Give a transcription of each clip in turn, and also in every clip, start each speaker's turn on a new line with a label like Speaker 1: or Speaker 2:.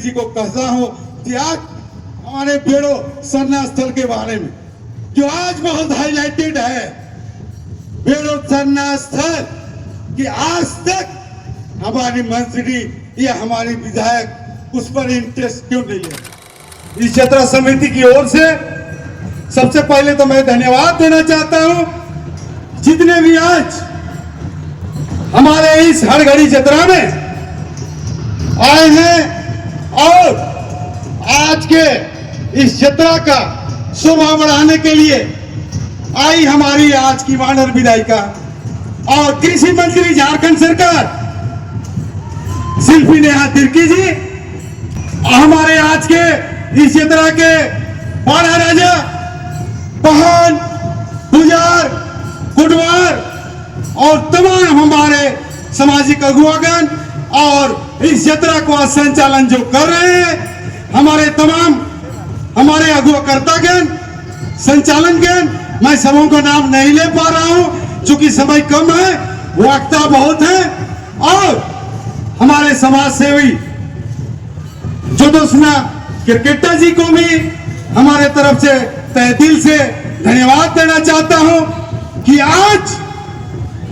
Speaker 1: जी को कहता हूं कि आज हमारे बेड़ो सरना स्थल के बारे में जो आज बहुत हाईलाइटेड है, बेड़ो सरना स्थल कि आज तक हमारी मंत्री या हमारी विधायक उस पर इंटरेस्ट क्यों नहीं है। इस यात्रा समिति की ओर से सबसे पहले तो मैं धन्यवाद देना चाहता हूं जितने भी आज हमारे इस हड़घड़ी यात्रा में आए हैं और आज के इस यात्रा का शोभा बढ़ाने के लिए आई हमारी आज की वानर विधायिका और कृषि मंत्री झारखंड सरकार शिल्पी नेहा तिर्की जी, हमारे आज के इस यात्रा के बारह राजा पहान पुजार कुटवार और तमाम हमारे सामाजिक अगुवागण और इस यात्रा को संचालन जो कर रहे हैं हमारे तमाम हमारे अगुवाकर्तागण संचालनगण, मैं सबों का नाम नहीं ले पा रहा हूं क्योंकि समय कम है, वक्ता बहुत है। और हमारे समाज सेवी ज्योत्सना किरकेटा जी को भी हमारे तरफ से तहे दिल से धन्यवाद देना चाहता हूं कि आज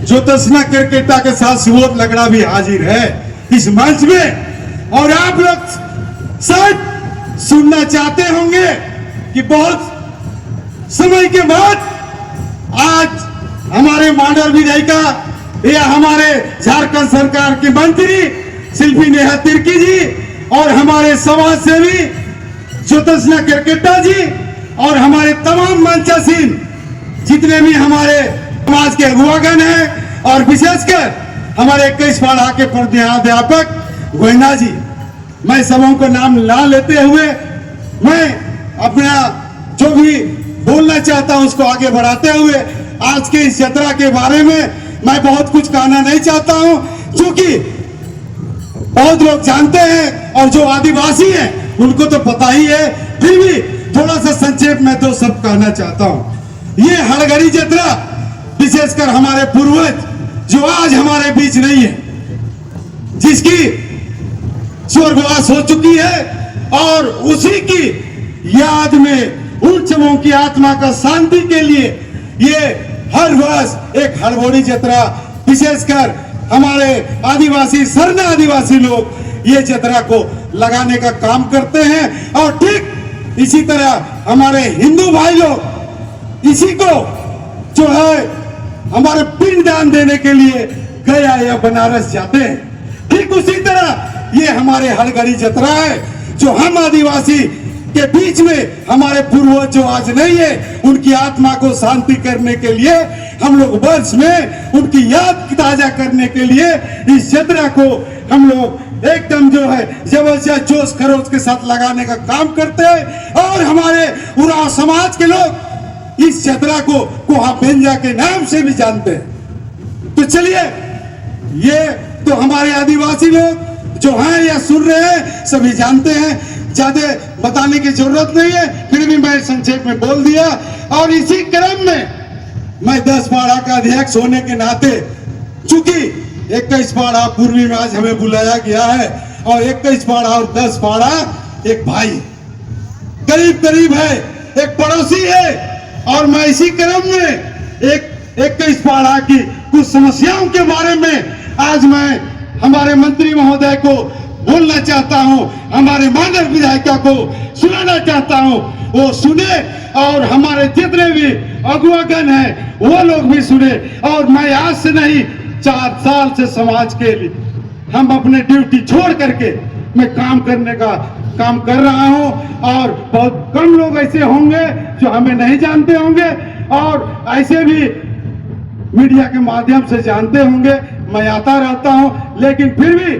Speaker 1: ज्योत्सना किरकेटा के साथ सुबोध लगड़ा भी हाजिर है इस मंच में। और आप लोग शायद सुनना चाहते होंगे कि बहुत समय के बाद आज हमारे वानर विधायिका या हमारे झारखंड सरकार के मंत्री शिल्पी नेहा तिर्की जी और हमारे समाज सेवी ज्योत्सना किरकेटा जी और हमारे तमाम मंचासीन जितने भी हमारे समाज के अगुवागण हैं और विशेषकर हमारे 21 पाड़ा के प्रधानाध्यापक गोविंदा जी, मैं सबों को नाम ना लेते हुए मैं अपना जो भी बोलना चाहता हूं उसको आगे बढ़ाते हुए आज के इस यात्रा के बारे में मैं बहुत कुछ कहना नहीं चाहता हूं क्योंकि बहुत लोग जानते हैं और जो आदिवासी हैं उनको तो पता ही है, फिर भी थोड़ा सा संक्षेप में तो सब कहना चाहता हूं। ये हड़घड़ी यात्रा विशेषकर हमारे पूर्वज जो आज हमारे बीच नहीं है, जिसकी स्वर्गवास हो चुकी है और उसी की याद में उन सबों की आत्मा का शांति के लिए ये हर वर्ष एक हड़घड़ी यात्रा विशेषकर हमारे आदिवासी सरना आदिवासी लोग ये यात्रा को लगाने का काम करते हैं। और ठीक इसी तरह हमारे हिंदू भाई लोग इसी को जो है हमारे पिंड दान देने के लिए गया या बनारस जाते हैं, ठीक उसी तरह ये हमारे हड़घड़ी यात्रा है जो हम आदिवासी के बीच में हमारे पूर्वज जो आज नहीं है उनकी आत्मा को शांति करने के लिए हम लोग वर्ष में उनकी याद ताजा करने के लिए इस यात्रा को हम लोग एकदम जो है जबरदस्त जोश खरोश के साथ लगाने का काम करते हैं। और हमारे उरांव समाज के लोग इस यात्रा को कोहा बेंजा के नाम से भी जानते हैं। तो चलिए, ये तो हमारे आदिवासी लोग जो हैं या सुन रहे हैं सभी जानते हैं, ज्यादा बताने की जरूरत नहीं है, फिर भी मैं संक्षेप में बोल दिया। और इसी क्रम में मैं 10 पाड़ा का अध्यक्ष होने के नाते, चूंकि 21 पाड़ा पूर्वी में आज हमें बुलाया गया है और 21 पाड़ा और 10 पाड़ा एक भाई करीब करीब है, एक पड़ोसी है। और मैं इसी क्रम में 21 पाड़ा की कुछ समस्याओं के बारे में आज मैं हमारे मंत्री महोदय को बोलना चाहता हूं, हमारे वानर विधायिका को सुनाना चाहता हूं, वो सुने और हमारे जितने भी अगुवागण हैं वो लोग भी सुने। और मैं आज से नहीं 4 साल से समाज के लिए हम अपने ड्यूटी छोड़ करके मैं काम करने का काम कर रहा हूं। और बहुत कम लोग ऐसे होंगे जो हमें नहीं जानते होंगे और ऐसे भी मीडिया के माध्यम से जानते होंगे, मैं आता रहता हूं। लेकिन फिर भी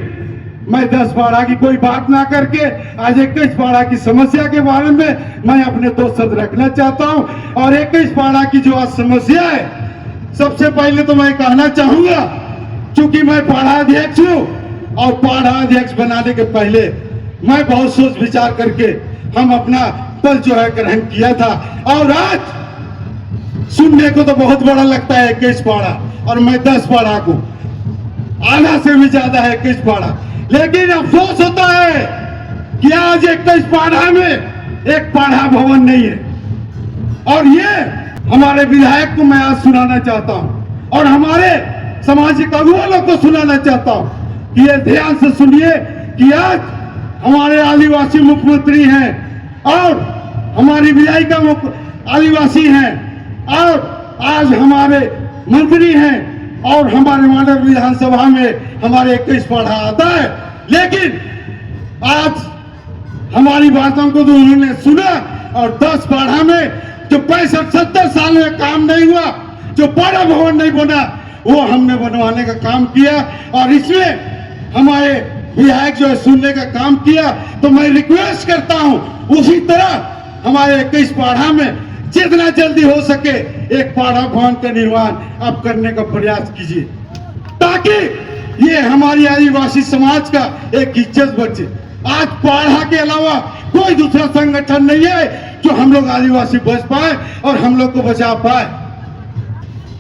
Speaker 1: मैं 10 पाड़ा की कोई बात ना करके आज 21 पाड़ा की समस्या के बारे में मैं अपने 2 शब्द रखना चाहता हूं। और 21 पाड़ा की जो आज समस्या है, सबसे पहले तो मैं कहना चाहूंगा, क्योंकि मैं पाड़ा अध्यक्ष हूं और पाड़ा अध्यक्ष बनाने के पहले मैं बहुत सोच विचार करके हम अपना पद जो है ग्रहण किया था। और आज सुनने को तो बहुत बड़ा लगता है 21 पाड़ा और मैं 10 पाड़ा को, आधा से भी ज्यादा है 21 पाड़ा, लेकिन अफसोस होता है कि आज 21 पाढ़ा में एक पाढ़ा भवन नहीं है। और ये हमारे विधायक को मैं आज सुनाना चाहता हूं और हमारे सामाजिक अगुवाओं को सुनाना चाहता हूं कि ये ध्यान से सुनिए कि आज हमारे आदिवासी मुख्यमंत्री हैं और हमारी विधायिका आदिवासी हैं और आज हमारे मंत्री हैं और हमारे माननीय विधानसभा में हमारे 21 पाढ़ा आता है। लेकिन आज हमारी बातों को तो उन्होंने सुना और 10 पाढ़ा में जो 65-70 साल में काम नहीं हुआ, जो पाढ़ा भवन नहीं बना, वो हमने बनवाने का काम किया और इसमें हमारे विधायक जो है सुनने का काम किया। तो मैं रिक्वेस्ट करता हूं उसी तरह हमारे 21 पाढ़ा में जितना जल्दी हो सके एक पाढ़ा भवन का निर्माण आप करने का प्रयास कीजिए ताकि ये हमारी आदिवासी समाज का एक इज्जत बचे। आज पाढ़ा के अलावा कोई दूसरा संगठन नहीं है जो हम लोग आदिवासी बच पाए और हम लोग को बचा पाए।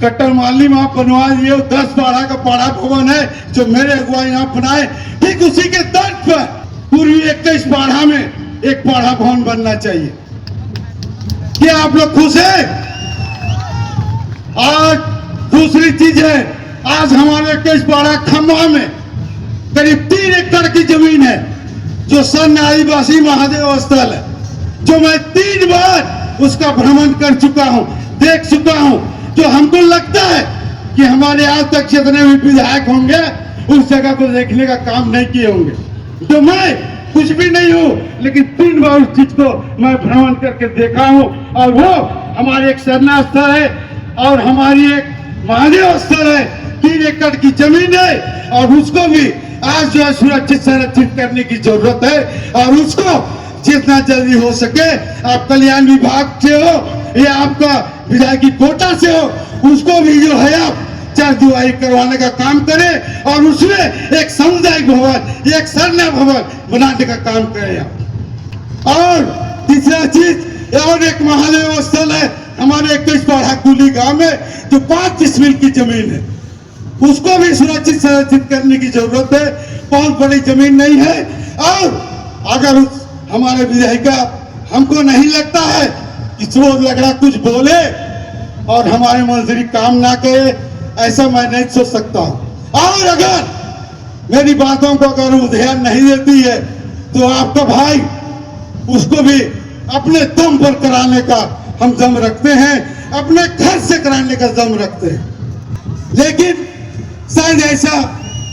Speaker 1: कट्टर माली में आप बनवा दिए 10 पाढ़ा का पाढ़ा भवन है जो मेरे अगुआ यहाँ बनाए, ठीक उसी के तर्ज पर पूर्वी 21 पाढ़ा में एक पाढ़ा भवन बनना चाहिए। क्या आप लोग खुश हैं? आज दूसरी चीज है, आज हमारे 21 पाढ़ा खम्बा में करीब 3 एकड़ की जमीन है जो सन आदिवासी महादेव स्थल है, जो मैं 3 बार उसका भ्रमण कर चुका हूं, देख चुका हूं। जो हमको लगता है कि हमारे आज तक जितने भी विधायक होंगे उस जगह को देखने का काम नहीं किए होंगे। तो मैं कुछ भी नहीं हूं लेकिन 3 बार उस चीज को मैं भ्रमण करके देखा हूं और वो हमारे एक सरना स्थल है और हमारी एक महादेव स्थल है। 3 एकड़ की जमीन है और उसको भी आज जो है सुरक्षित संरक्षित करने की जरूरत है और उसको जितना जल्दी हो सके आप कल्याण विभाग से हो या आपका विधायकी कोटा से हो, उसको भी जो है आप चारदीवारी करवाने का काम करें और उसमें एक सामुदायिक भवन, एक सरना भवन बनाने का काम करें आप। और तीसरा चीज और एक महादेव स्थल है हमारे 21 पाढ़ा कुली गांव में जो 5 डिसमिल की जमीन है, उसको भी सुरक्षित संरक्षित करने की जरूरत है। बहुत बड़ी जमीन नहीं है और अगर हमारे विधायिका हमको नहीं लगता है कि चोर लगड़ा कुछ बोले और हमारे मंत्री काम ना करे, ऐसा मैं नहीं सोच सकता हूं। और अगर मेरी बातों को अगर वो ध्यान नहीं देती है तो आपका भाई उसको भी अपने दम पर कराने का हम दम रखते हैं, अपने घर से कराने का दम रखते हैं। लेकिन शायद ऐसा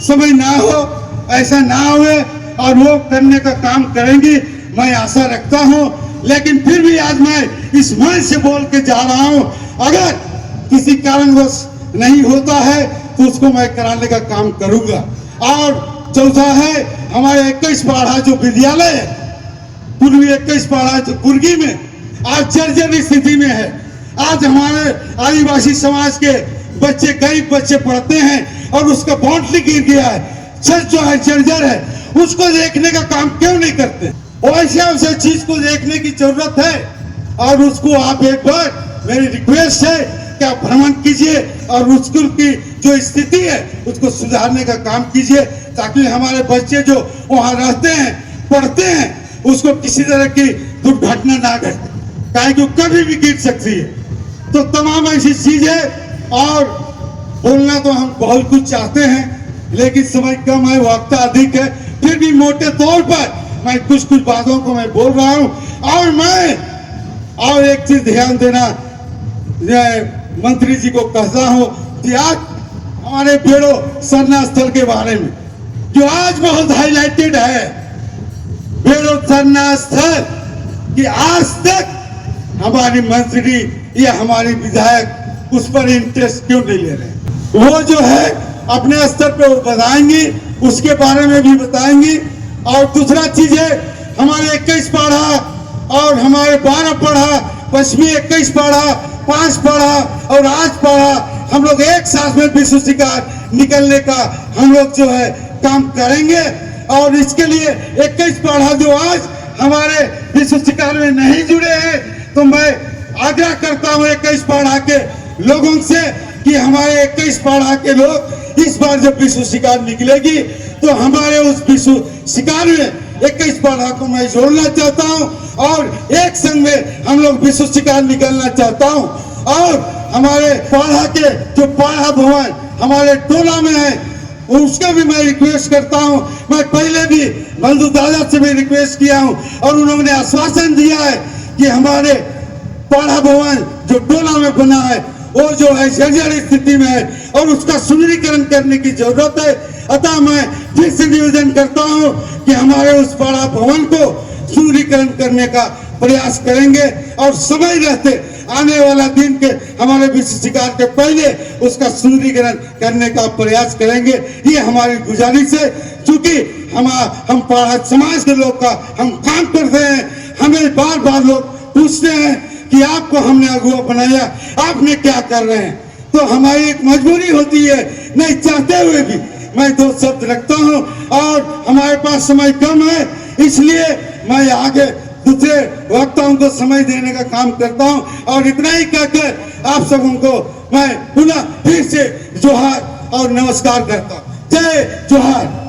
Speaker 1: समय ना हो, ऐसा ना हुए और वो करने का काम करेंगी, मैं आशा रखता हूं। लेकिन फिर भी आज मैं इस मंच से बोल के जा रहा हूं, अगर किसी कारणवश नहीं होता है तो उसको मैं कराने का काम करूंगा। और चौथा है हमारे 21 पाढ़ा जो विद्यालय है, पूर्वी 21 पाढ़ा जो कुर्गी में आज जर्जर स्थिति में है। आज हमारे आदिवासी समाज के बच्चे, गरीब बच्चे पढ़ते हैं और उसका बाउंड्री गिर गया है, छत जो है जर्जर है, उसको देखने का काम क्यों नहीं करते? वैसे चीज को देखने की जरूरत है और उसको आप एक बार, मेरी रिक्वेस्ट है कि आप भ्रमण कीजिए और उसकी जो स्थिति है उसको सुधारने का काम कीजिए ताकि हमारे बच्चे जो वहाँ रहते हैं, पढ़ते हैं, उसको किसी तरह की दुर्घटना ना घटे, काहे कि कभी भी गिर सकती है। तो तमाम ऐसी चीजें, और बोलना तो हम बहुत कुछ चाहते हैं लेकिन समय कम है, वक्त अधिक है, फिर भी मोटे तौर पर मैं कुछ बातों को मैं बोल रहा हूं। और मैं और एक चीज ध्यान देना मंत्री जी को कहता हूं कि आज हमारे बेड़ो सरना स्थल के बारे में जो आज बहुत हाईलाइटेड है, बेड़ो सरना स्थल कि आज तक हमारी मंत्री या हमारी विधायक उस पर इंटरेस्ट क्यों नहीं ले रहे। वो जो है अपने स्तर पे वो बताएंगी, उसके बारे में भी बताएंगी। और दूसरा चीज है हमारे 21 पाढ़ा और हमारे 12 पाढ़ा, पश्चिमी 21 पाढ़ा, 5 पाढ़ा और 8 पाढ़ा, हम लोग एक साथ में विश्व शिकार निकलने का हम लोग जो है काम करेंगे। और इसके लिए 21 पाढ़ा जो आज हमारे विश्व शिकार में नहीं जुड़े हैं, तो मैं आग्रह करता हूं 21 पाढ़ा के लोगों से कि हमारे 21 पाढ़ा के लोग इस बार जब विश्व शिकार निकलेगी तो हमारे उस विश्व शिकार में 21 पाड़ा को मैं जोड़ना चाहता हूं और एक संग में हम लोग विश्व शिकार निकलना चाहता हूं। और हमारे पाड़ा के जो पाड़ा भवन हमारे टोला में है उसका भी मैं रिक्वेस्ट करता हूं। मैं पहले भी बंधु दादा से भी रिक्वेस्ट किया हूं और उन्होंने आश्वासन दिया है कि हमारे पाड़ा भवन जो टोला में बना है वो जो है जर्जर स्थिति में है और उसका सुंदरीकरण करने की जरूरत है। अतः मैं फिर से निवेदन करता हूं कि हमारे उस पाड़ा भवन को सुंदरीकरण करने का प्रयास करेंगे और समय रहते आने वाला दिन के हमारे विश्व शिकार के पहले उसका सुंदरीकरण करने का प्रयास करेंगे। ये हमारी गुजारिश है। चूंकि हम पाड़ा समाज के लोग का हम काम करते हैं, हमें बार बार लोग पूछते हैं कि आपको हमने अगुआ बनाया, आपने क्या कर रहे हैं। तो हमारी एक मजबूरी होती है, नहीं चाहते हुए भी मैं 2 शब्द रखता हूं और हमारे पास समय कम है, इसलिए मैं आगे दूसरे वक्ताओं को समय देने का काम करता हूं और इतना ही कहकर आप सबों को मैं पुनः फिर से जोहार और नमस्कार करता हूं। जय जोहार।